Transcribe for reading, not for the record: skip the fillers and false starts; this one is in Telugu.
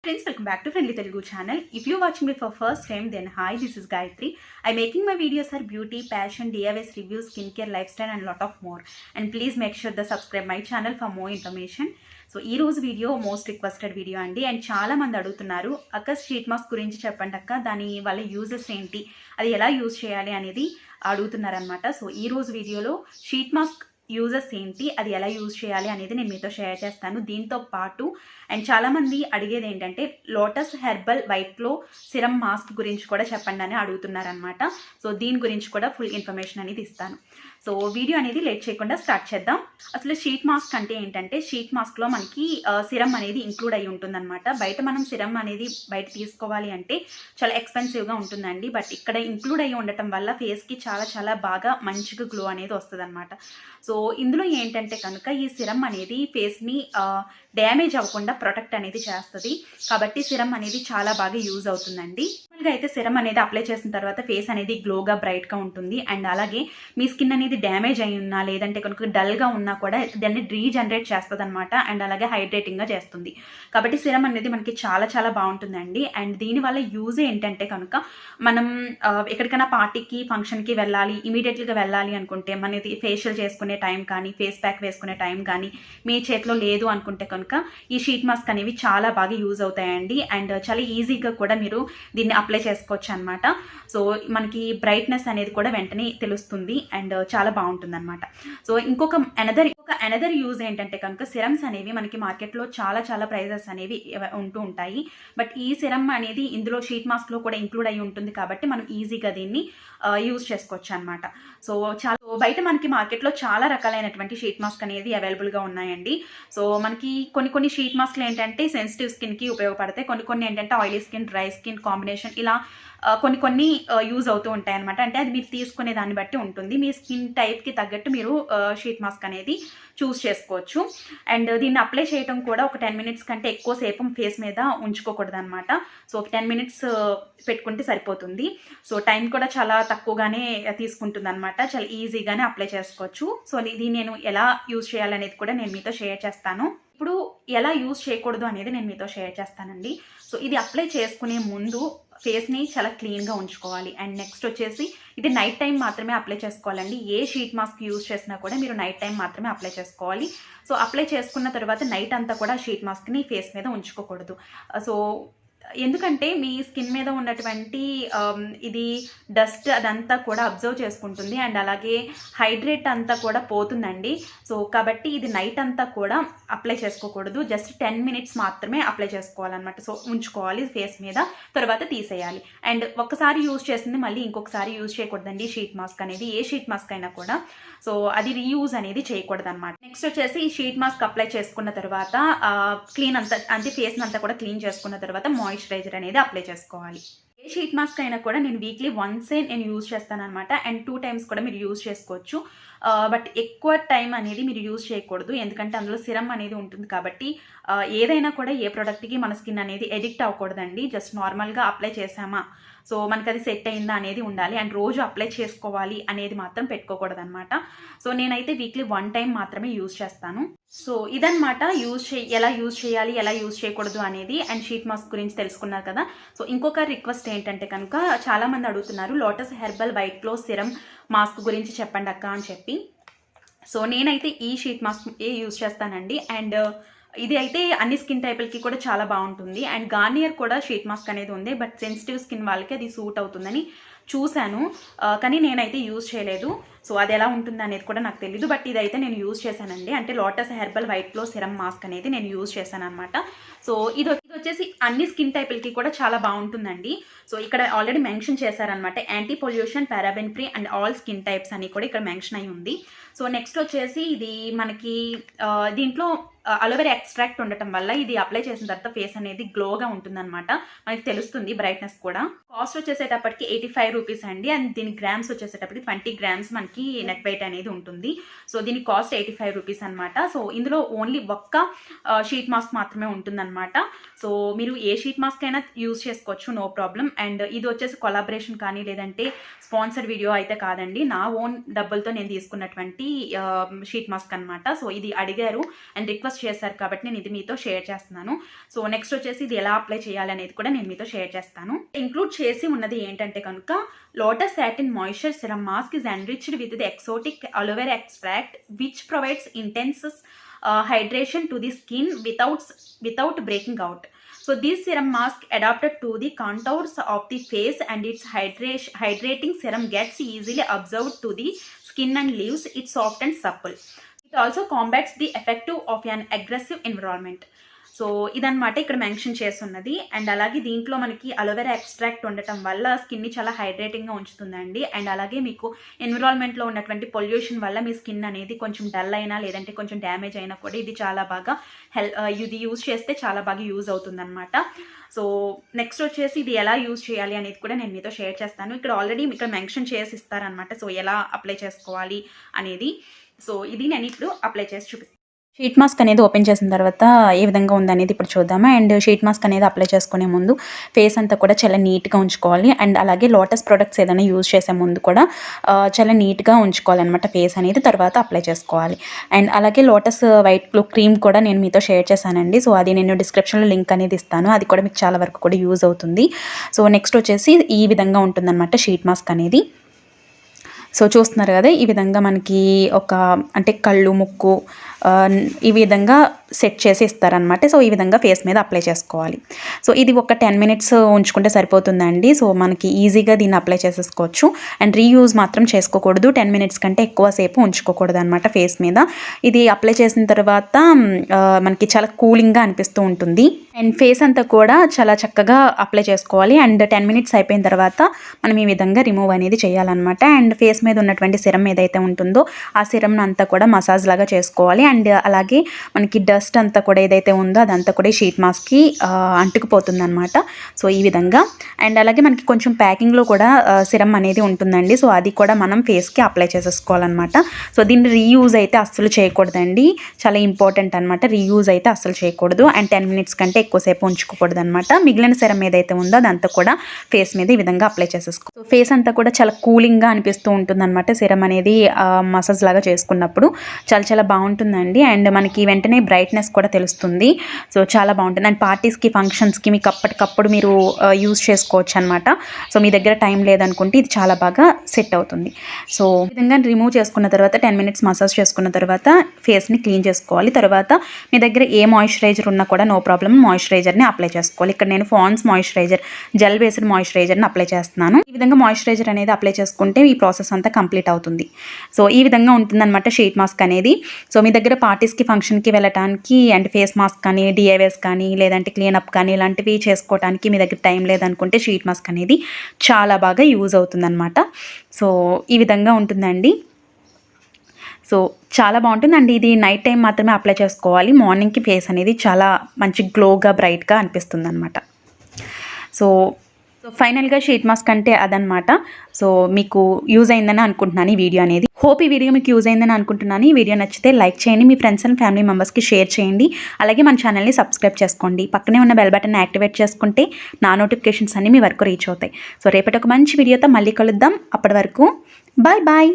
friends, welcome back to Friendly Telugu channel. If you're watching me for first time, then hi, this is Gayatri. I'm making my videos are beauty, passion, DIYs, reviews, skincare, lifestyle and lot of more. And please make sure to subscribe my channel for more information. So ఈ రోజు వీడియో మోస్ట్ రిక్వెస్టెడ్ వీడియో అండి. అండ్ చాలా మంది అడుగుతున్నారు, అక్క షీట్ మాస్క్ గురించి చెప్పండి అక్క, దాని వల్ల యూజెస్ ఏంటి, అది ఎలా యూజ్ చేయాలి అనేది అడుగుతున్నారనమాట. సో ఈ రోజు వీడియోలో షీట్ మాస్క్ యూజెస్ ఏంటి, అది ఎలా యూజ్ చేయాలి అనేది నేను మీతో షేర్ చేస్తాను. దీంతో పాటు అండ్ చాలామంది అడిగేది ఏంటంటే lotus herbal white glow serum mask గురించి కూడా చెప్పండి అని అడుగుతున్నారనమాట. సో దీని గురించి కూడా ఫుల్ ఇన్ఫర్మేషన్ అనేది ఇస్తాను. సో వీడియో అనేది లేట్ చేయకుండా స్టార్ట్ చేద్దాం. అసలు షీట్ మాస్క్ అంటే ఏంటంటే, షీట్ మాస్క్లో మనకి సిరం అనేది ఇంక్లూడ్ అయ్యి ఉంటుందన్నమాట. బయట మనం సిరం అనేది బయట తీసుకోవాలి అంటే చాలా ఎక్స్పెన్సివ్గా ఉంటుందండి. బట్ ఇక్కడ ఇంక్లూడ్ అయ్యి ఉండటం వల్ల ఫేస్కి చాలా చాలా బాగా మంచిగా గ్లో అనేది వస్తుంది అనమాట. సో ఇందులో ఏంటంటే కనుక ఈ సిరం అనేది ఫేస్ని డ్యామేజ్ అవ్వకుండా ప్రొటెక్ట్ అనేది చేస్తుంది. కాబట్టి సిరం అనేది చాలా బాగా యూజ్ అవుతుందండి. నార్మల్గా అయితే సిరం అనేది అప్లై చేసిన తర్వాత ఫేస్ అనేది గ్లోగా బ్రైట్గా ఉంటుంది. అండ్ అలాగే మీ స్కిన్ అనేది డ్యామేజ్ అయి ఉన్నా లేదంటే కనుక డల్గా ఉన్నా కూడా దాన్ని రీజనరేట్ చేస్తుంది అనమాట. అండ్ అలాగే హైడ్రేటింగ్గా చేస్తుంది. కాబట్టి సిరం అనేది మనకి చాలా చాలా బాగుంటుందండి. అండ్ దీనివల్ల యూజ్ ఏంటంటే కనుక మనం ఎక్కడికైనా పార్టీకి ఫంక్షన్కి వెళ్ళాలి, ఇమీడియట్గా వెళ్ళాలి అనుకుంటే, మనది ఫేషియల్ చేసుకునే టైం కానీ ఫేస్ ప్యాక్ వేసుకునే టైం కానీ మీ చేతిలో లేదు అనుకుంటే కనుక ఈ షీట్ మాస్క్ అనేవి చాలా బాగా యూజ్ అవుతాయండి. అండ్ చాలా ఈజీగా కూడా మీరు దీన్ని అప్లై చేసుకోవచ్చు అనమాట. సో మనకి బ్రైట్నెస్ అనేది కూడా వెంటనే తెలుస్తుంది అండ్ చాలా బాగుంటుంది అనమాట. సో ఇంకొక అనదర్ యూజ్ ఏంటంటే కనుక సిరమ్స్ అనేవి మనకి మార్కెట్లో చాలా చాలా ప్రైజెస్ అనేవి ఉంటూ ఉంటాయి. బట్ ఈ సిరం అనేది ఇందులో షీట్ మాస్క్లో కూడా ఇంక్లూడ్ అయి ఉంటుంది కాబట్టి మనం ఈజీగా దీన్ని యూజ్ చేసుకోవచ్చు అనమాట. సో చాలా బయట మనకి మార్కెట్లో చాలా రకాలైనటువంటి షీట్ మాస్క్ అనేది అవైలబుల్గా ఉన్నాయండి. సో మనకి కొన్ని షీట్ మాస్క్లు ఏంటంటే సెన్సిటివ్ స్కిన్కి ఉపయోగపడతాయి, కొన్ని ఏంటంటే oily skin, dry skin combination, ఇలా కొన్ని యూజ్ అవుతూ ఉంటాయి అనమాట. అంటే అది మీరు తీసుకునే దాన్ని బట్టి ఉంటుంది. మీ స్కిన్ టైప్కి తగ్గట్టు మీరు షీట్ మాస్క్ అనేది చూస్ చేసుకోవచ్చు. అండ్ దీన్ని అప్లై చేయడం కూడా ఒక 10 minutes కంటే ఎక్కువసేపు ఫేస్ మీద ఉంచుకోకూడదు అనమాట. సో ఒక 10 minutes పెట్టుకుంటే సరిపోతుంది. సో టైం కూడా చాలా తక్కువగానే తీసుకుంటుంది అనమాట. చాలా ఈజీగానే అప్లై చేసుకోవచ్చు. సో ఇది నేను ఎలా యూజ్ చేయాలనేది కూడా నేను మీతో షేర్ చేస్తాను. ఇప్పుడు ఎలా యూజ్ చేయకూడదు అనేది నేను మీతో షేర్ చేస్తానండి. సో ఇది అప్లై చేసుకునే ముందు ఫేస్ని చాలా క్లీన్గా ఉంచుకోవాలి. అండ్ నెక్స్ట్ వచ్చేసి ఇది నైట్ టైం మాత్రమే అప్లై చేసుకోవాలండి. ఏ షీట్ మాస్క్ యూజ్ చేసినా కూడా మీరు నైట్ టైం మాత్రమే అప్లై చేసుకోవాలి. సో అప్లై చేసుకున్న తర్వాత నైట్ అంతా కూడా షీట్ మాస్క్ని ఫేస్ మీద ఉంచుకోకూడదు. సో ఎందుకంటే మీ స్కిన్ మీద ఉన్నటువంటి ఇది డస్ట్ అదంతా కూడా అబ్జర్వ్ చేసుకుంటుంది. అండ్ అలాగే హైడ్రేట్ అంతా కూడా పోతుందండి. సో కాబట్టి ఇది నైట్ అంతా కూడా అప్లై చేసుకోకూడదు. జస్ట్ 10 minutes మాత్రమే అప్లై చేసుకోవాలన్నమాట. సో ఉంచుకోవాలి ఫేస్ మీద, తర్వాత తీసేయాలి. అండ్ ఒక్కసారి యూజ్ చేసింది మళ్ళీ ఇంకొకసారి యూజ్ చేయకూడదండి షీట్ మాస్క్ అనేది. ఏ షీట్ మాస్క్ అయినా కూడా సో అది రీయూజ్ అనేది చేయకూడదు అనమాట. నెక్స్ట్ వచ్చేసి ఈ షీట్ మాస్క్ అప్లై చేసుకున్న తర్వాత క్లీన్ అంతా అంటే ఫేస్ అంతా కూడా క్లీన్ చేసుకున్న తర్వాత మాయిశ్చరైజర్ అనేది అప్లై చేసుకోవాలి. ఏ షీట్ మాస్క్ అయినా కూడా నేను వీక్లీ వన్సే నేను యూజ్ చేస్తాను అనమాట. అండ్ 2 times కూడా మీరు యూజ్ చేసుకోవచ్చు. బట్ ఎక్కువ టైం అనేది మీరు యూజ్ చేయకూడదు, ఎందుకంటే అందులో సిరం అనేది ఉంటుంది కాబట్టి ఏదైనా కూడా ఏ ప్రోడక్ట్కి మన స్కిన్ అనేది ఎడిక్ట్ అవ్వకూడదండి. జస్ట్ నార్మల్గా అప్లై చేసామా, సో మనకి అది సెట్ అయిందా అనేది ఉండాలి. అండ్ రోజు అప్లై చేసుకోవాలి అనేది మాత్రం పెట్టుకోకూడదు అనమాట. సో నేనైతే వీక్లీ 1 time మాత్రమే యూజ్ చేస్తాను. సో ఇదన్నమాట ఎలా యూజ్ చేయాలి, ఎలా యూజ్ చేయకూడదు అనేది. అండ్ షీట్ మాస్క్ గురించి తెలుసుకున్నారు కదా. సో ఇంకొక రిక్వెస్ట్ ఏంటంటే కనుక చాలామంది అడుగుతున్నారు lotus herbal white glow serum mask గురించి చెప్పండి అక్క అని చెప్పి. సో నేనైతే ఈ షీట్ మాస్క్ యూజ్ చేస్తానండి. అండ్ ఇది అయితే అన్ని స్కిన్ టైపులకి కూడా చాలా బాగుంటుంది. అండ్ గార్నియర్ కూడా షీట్ మాస్క్ అనేది ఉంది. బట్ సెన్సిటివ్ స్కిన్ వాళ్ళకి అది సూట్ అవుతుందని చూశాను, కానీ నేనైతే యూజ్ చేయలేదు. సో అది ఎలా ఉంటుంది అనేది కూడా నాకు తెలీదు. బట్ ఇదైతే నేను యూజ్ చేశానండి. అంటే lotus herbal white glow serum mask అనేది నేను యూజ్ చేశాను అనమాట. సో ఇది వచ్చేసి అన్ని స్కిన్ టైపులకి కూడా చాలా బాగుంటుందండి. సో ఇక్కడ ఆల్రెడీ మెన్షన్ చేశారనమాట, anti pollution, paraben free and all skin types అని కూడా ఇక్కడ మెన్షన్ అయి ఉంది. సో నెక్స్ట్ వచ్చేసి ఇది మనకి దీంట్లో అలోవెరా ఎక్స్ట్రాక్ట్ ఉండటం వల్ల ఇది అప్లై చేసిన తర్వాత ఫేస్ అనేది గ్లోగా ఉంటుందన్నమాట. మనకి తెలుస్తుంది బ్రైట్నెస్ కూడా. కాస్ట్ వచ్చేసేటప్పటికి 85 rupees అండి. అండ్ దీని గ్రామ్స్ వచ్చేసేటప్పటికి 20 grams మనకి నెట్ వెయిట్ అనేది ఉంటుంది. సో దీని కాస్ట్ 85 rupees అనమాట. సో ఇందులో ఓన్లీ ఒక్క షీట్ మాస్క్ మాత్రమే ఉంటుందన్నమాట. సో మీరు ఏ షీట్ మాస్క్ అయినా యూజ్ చేసుకోవచ్చు, నో ప్రాబ్లం. అండ్ ఇది వచ్చేసి కొలాబరేషన్ కానీ లేదంటే స్పాన్సర్డ్ వీడియో అయితే కాదండి, నా ఓన్ డబ్బులతో నేను తీసుకున్నటువంటి షీట్ మాస్క్ అనమాట. సో ఇది అడిగారు అండ్ రిక్వెస్ట్ చేశారు కాబట్టి నేను ఇది మీతో షేర్ చేస్తున్నాను. సో నెక్స్ట్ వచ్చేసి ఇది ఎలా అప్లై చేయాలి అనేది కూడా నేను మీతో షేర్ చేస్తాను. ఇంక్లూడ్ చేసి ఉన్నది ఏంటంటే కనుక lotus satin moisture serum mask is enriched with the exotic aloe vera extract which provides intense hydration to the skin without breaking out. So this serum mask adapted to the contours of the face and its hydrating serum gets easily absorbed to the skin and leaves it soft and supple. It also combats the effect of an aggressive environment. So ఇదనమాట ఇక్కడ మెన్షన్ చేస్తున్నది. అండ్ అలాగే దీంట్లో మనకి అలోవెరా ఎక్స్ట్రాక్ట్ ఉండటం వల్ల స్కిన్ని చాలా హైడ్రేటింగ్గా ఉంచుతుందండి. అండ్ అలాగే మీకు ఎన్విరాన్మెంట్లో ఉన్నటువంటి పొల్యూషన్ వల్ల మీ స్కిన్ అనేది కొంచెం డల్ అయినా లేదంటే కొంచెం డ్యామేజ్ అయినా కూడా ఇది చాలా బాగా ఇది యూజ్ చేస్తే చాలా బాగా యూజ్ అవుతుందన్నమాట. సో నెక్స్ట్ వచ్చేసి ఇది ఎలా యూజ్ చేయాలి అనేది కూడా నేను మీతో షేర్ చేస్తాను. ఇక్కడ ఆల్రెడీ ఇక్కడ మెన్షన్ చేసి ఇస్తారనమాట, సో ఎలా అప్లై చేసుకోవాలి అనేది. సో ఇది నేను ఇప్పుడు అప్లై చేసి చూపిస్తాను. షీట్ మాస్క్ అనేది ఓపెన్ చేసిన తర్వాత ఏ విధంగా ఉందనేది ఇప్పుడు చూద్దాము. అండ్ షీట్ మాస్క్ అనేది అప్లై చేసుకునే ముందు ఫేస్ అంతా కూడా చాలా నీట్గా ఉంచుకోవాలి. అండ్ అలాగే లోటస్ ప్రొడక్ట్స్ ఏదైనా యూజ్ చేసే ముందు కూడా చాలా నీట్గా ఉంచుకోవాలన్నమాట ఫేస్ అనేది, తర్వాత అప్లై చేసుకోవాలి. అండ్ అలాగే లోటస్ వైట్ గ్లో క్రీమ్ కూడా నేను మీతో షేర్ చేశానండి. సో అది నేను డిస్క్రిప్షన్లో లింక్ అనేది ఇస్తాను, అది కూడా మీకు చాలా వరకు కూడా యూజ్ అవుతుంది. సో నెక్స్ట్ వచ్చేసి ఈ విధంగా ఉంటుందన్నమాట షీట్ మాస్క్ అనేది. సో చూస్తున్నారు కదా, ఈ విధంగా మనకి ఒక అంటే కళ్ళు ముక్కు ఈ విధంగా సెట్ చేసి ఇస్తారనమాట. సో ఈ విధంగా ఫేస్ మీద అప్లై చేసుకోవాలి. సో ఇది ఒక 10 minutes ఉంచుకుంటే సరిపోతుందండి. సో మనకి ఈజీగా దీన్ని అప్లై చేసేసుకోవచ్చు. అండ్ రీయూజ్ మాత్రం చేసుకోకూడదు, 10 minutes కంటే ఎక్కువసేపు ఉంచుకోకూడదు అనమాట ఫేస్ మీద. ఇది అప్లై చేసిన తర్వాత మనకి చాలా కూలింగ్గా అనిపిస్తూ ఉంటుంది. అండ్ ఫేస్ అంతా కూడా చాలా చక్కగా అప్లై చేసుకోవాలి. అండ్ 10 minutes అయిపోయిన తర్వాత మనం ఈ విధంగా రిమూవ్ అనేది చేయాలన్నమాట. అండ్ ఫేస్ మీద ఉన్నటువంటి సిరం ఏదైతే ఉంటుందో ఆ సిరంను అంతా కూడా మసాజ్ లాగా చేసుకోవాలి. అండ్ అలాగే మనకి డస్ట్ అంతా కూడా ఏదైతే ఉందో అదంతా కూడా షీట్ మాస్క్కి అంటుకుపోతుంది అనమాట. సో ఈ విధంగా. అండ్ అలాగే మనకి కొంచెం ప్యాకింగ్లో కూడా సిరం అనేది ఉంటుందండి. సో అది కూడా మనం ఫేస్కి అప్లై చేసేసుకోవాలన్నమాట. సో దీన్ని రీయూజ్ అయితే అస్సలు చేయకూడదండి, చాలా ఇంపార్టెంట్ అనమాట. రీయూజ్ అయితే అస్సలు చేయకూడదు. అండ్ 10 minutes కంటే ఎక్కువసేపు ఉంచుకోకూడదు అనమాట. మిగిలిన సిరం ఏదైతే ఉందో అదంతా కూడా ఫేస్ మీద ఈ విధంగా అప్లై చేసేసుకో. సో ఫేస్ అంతా కూడా చాలా కూలింగ్గా అనిపిస్తూ ఉంటుంది అనమాట సిరం అనేది మసాజ్ లాగా చేసుకున్నప్పుడు. చాలా చాలా బాగుంటుందండి. అండ్ మనకి వెంటనే బ్రైట్నెస్ కూడా తెలుస్తుంది. సో చాలా బాగుంటుంది. అండ్ పార్టీస్కి ఫంక్షన్స్కి మీకు అప్పటికప్పుడు మీరు యూజ్ చేసుకోవచ్చు అనమాట. సో మీ దగ్గర టైం లేదనుకుంటే ఇది చాలా బాగా సెట్ అవుతుంది. సో ఈ విధంగా రిమూవ్ చేసుకున్న తర్వాత 10 minutes మసాజ్ చేసుకున్న తర్వాత ఫేస్ని క్లీన్ చేసుకోవాలి. తర్వాత మీ దగ్గర ఏ మాయిశ్చరైజర్ ఉన్నా కూడా నో ప్రాబ్లం, మాయిశ్చరైజర్ని అప్లై చేసుకోవాలి. ఇక్కడ నేను ఫాన్స్ మాయిశ్చరైజర్ జెల్ బేస్డ్ మాయిశ్చరైజర్ని అప్లై చేస్తున్నాను. ఈ విధంగా మాయిశ్చరైజర్ అనేది అప్లై చేసుకుంటే ఈ ప్రాసెస్ అంతా కంప్లీట్ అవుతుంది. సో ఈ విధంగా ఉంటుందన్నమాట షీట్ మాస్క్ అనేది. సో మీ దగ్గర పార్టీస్కి ఫంక్షన్కి వెళ్ళటానికి అండ్ ఫేస్ మాస్క్ కానీ డిఐవేస్ కానీ లేదంటే క్లీనప్ కానీ ఇలాంటివి చేసుకోవడానికి మీ దగ్గర టైం లేదనుకుంటే షీట్ మాస్క్ అనేది చాలా బాగా యూజ్ అవుతుందన్నమాట. సో ఈ విధంగా ఉంటుందండి. సో చాలా బాగుంటుందండి. ఇది నైట్ టైం మాత్రమే అప్లై చేసుకోవాలి. మార్నింగ్కి ఫేస్ అనేది చాలా మంచి గ్లోగా బ్రైట్గా అనిపిస్తుంది అనమాట. సో ఫైనల్గా షీట్ మాస్క్ అంటే అదనమాట. సో మీకు యూజ్ అయిందని అనుకుంటున్నాను ఈ వీడియో అనేది. హోప్ ఈ వీడియో మీకు యూజ్ అయిందని అనుకుంటున్నాను. ఈ వీడియో నచ్చితే లైక్ చేయండి, మీ ఫ్రెండ్స్ అండ్ ఫ్యామిలీ మెంబర్స్కి షేర్ చేయండి. అలాగే మన ఛానల్ని సబ్స్క్రైబ్ చేసుకోండి. పక్కనే ఉన్న బెల్ బటన్ యాక్టివేట్ చేసుకుంటే నా నోటిఫికేషన్స్ అన్నీ మీ వరకు రీచ్ అవుతాయి. సో రేపటి ఒక మంచి వీడియోతో మళ్ళీ కలుద్దాం. అప్పటి వరకు బాయ్ బాయ్.